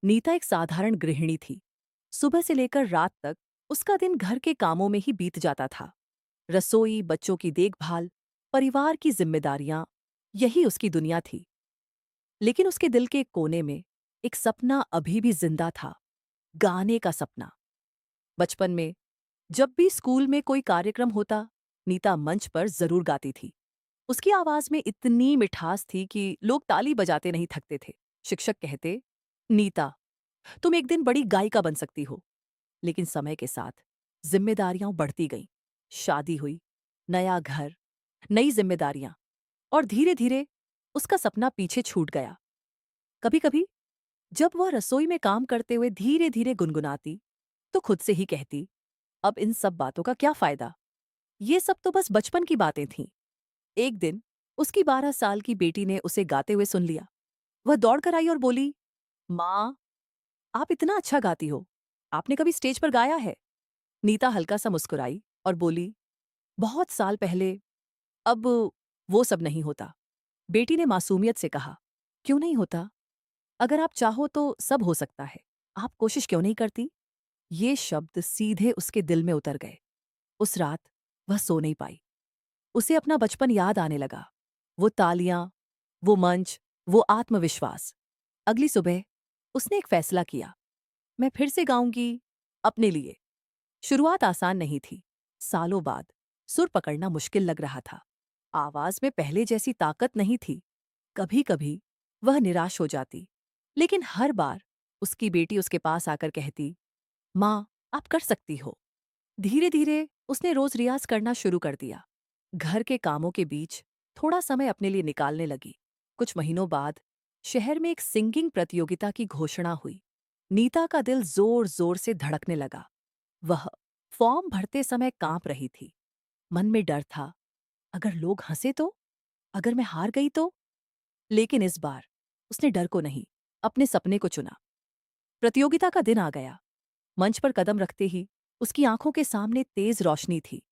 नीता एक साधारण गृहिणी थी। सुबह से लेकर रात तक उसका दिन घर के कामों में ही बीत जाता था। रसोई, बच्चों की देखभाल, परिवार की जिम्मेदारियां, यही उसकी दुनिया थी। लेकिन उसके दिल के कोने में एक सपना अभी भी जिंदा था, गाने का सपना। बचपन में जब भी स्कूल में कोई कार्यक्रम होता, नीता मंच पर जरूर गाती थी। उसकी आवाज में इतनी मिठास थी कि लोग ताली बजाते नहीं थकते थे। शिक्षक कहते, नीता, तुम एक दिन बड़ी गायिका बन सकती हो। लेकिन समय के साथ जिम्मेदारियां बढ़ती गईं। शादी हुई, नया घर, नई जिम्मेदारियां, और धीरे धीरे उसका सपना पीछे छूट गया। कभी कभी जब वह रसोई में काम करते हुए धीरे धीरे गुनगुनाती, तो खुद से ही कहती, अब इन सब बातों का क्या फायदा, ये सब तो बस बचपन की बातें थीं। एक दिन उसकी 12 साल की बेटी ने उसे गाते हुए सुन लिया। वह दौड़कर आई और बोली, माँ, आप इतना अच्छा गाती हो, आपने कभी स्टेज पर गाया है? नीता हल्का सा मुस्कुराई और बोली, बहुत साल पहले। अब वो सब नहीं होता। बेटी ने मासूमियत से कहा, क्यों नहीं होता? अगर आप चाहो तो सब हो सकता है। आप कोशिश क्यों नहीं करती? ये शब्द सीधे उसके दिल में उतर गए। उस रात वह सो नहीं पाई। उसे अपना बचपन याद आने लगा। वो तालियां, वो मंच, वो आत्मविश्वास। अगली सुबह उसने एक फैसला किया, मैं फिर से गाऊंगी, अपने लिए। शुरुआत आसान नहीं थी। सालों बाद सुर पकड़ना मुश्किल लग रहा था। आवाज में पहले जैसी ताकत नहीं थी। कभी कभी वह निराश हो जाती, लेकिन हर बार उसकी बेटी उसके पास आकर कहती, माँ, आप कर सकती हो। धीरे धीरे उसने रोज रियाज करना शुरू कर दिया। घर के कामों के बीच थोड़ा समय अपने लिए निकालने लगी। कुछ महीनों बाद शहर में एक सिंगिंग प्रतियोगिता की घोषणा हुई। नीता का दिल जोर जोर से धड़कने लगा। वह फॉर्म भरते समय कांप रही थी। मन में डर था, अगर लोग हंसे तो, अगर मैं हार गई तो। लेकिन इस बार उसने डर को नहीं, अपने सपने को चुना। प्रतियोगिता का दिन आ गया। मंच पर कदम रखते ही उसकी आंखों के सामने तेज रोशनी थी।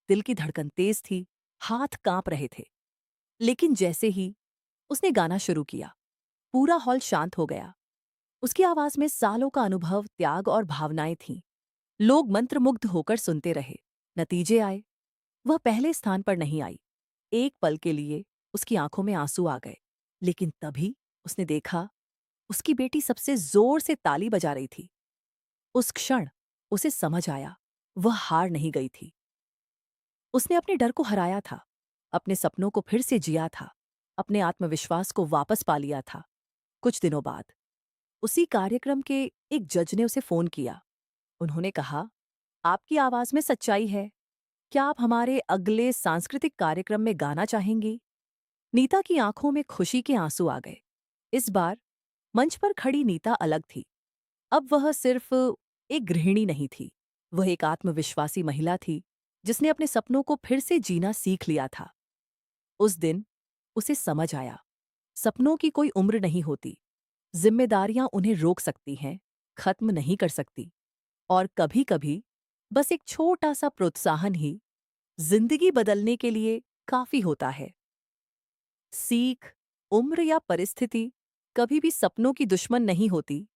दिल की धड़कन तेज थी, हाथ कांप रहे थे। लेकिन जैसे ही उसने गाना शुरू किया, पूरा हॉल शांत हो गया। उसकी आवाज में सालों का अनुभव, त्याग और भावनाएं थीं। लोग मंत्रमुग्ध होकर सुनते रहे। नतीजे आए। वह पहले स्थान पर नहीं आई। एक पल के लिए उसकी आंखों में आंसू आ गए। लेकिन तभी उसने देखा, उसकी बेटी सबसे जोर से ताली बजा रही थी। उस क्षण उसे समझ आया, वह हार नहीं गई थी। उसने अपने डर को हराया था, अपने सपनों को फिर से जिया था, अपने आत्मविश्वास को वापस पा लिया था। कुछ दिनों बाद उसी कार्यक्रम के एक जज ने उसे फोन किया। उन्होंने कहा, आपकी आवाज में सच्चाई है, क्या आप हमारे अगले सांस्कृतिक कार्यक्रम में गाना चाहेंगी? नीता की आंखों में खुशी के आंसू आ गए। इस बार मंच पर खड़ी नीता अलग थी। अब वह सिर्फ एक गृहिणी नहीं थी, वह एक आत्मविश्वासी महिला थी, जिसने अपने सपनों को फिर से जीना सीख लिया था। उस दिन उसे समझ आया, सपनों की कोई उम्र नहीं होती। जिम्मेदारियां उन्हें रोक सकती हैं, खत्म नहीं कर सकती। और कभी-कभी बस एक छोटा सा प्रोत्साहन ही जिंदगी बदलने के लिए काफी होता है। सीख, उम्र या परिस्थिति कभी भी सपनों की दुश्मन नहीं होती,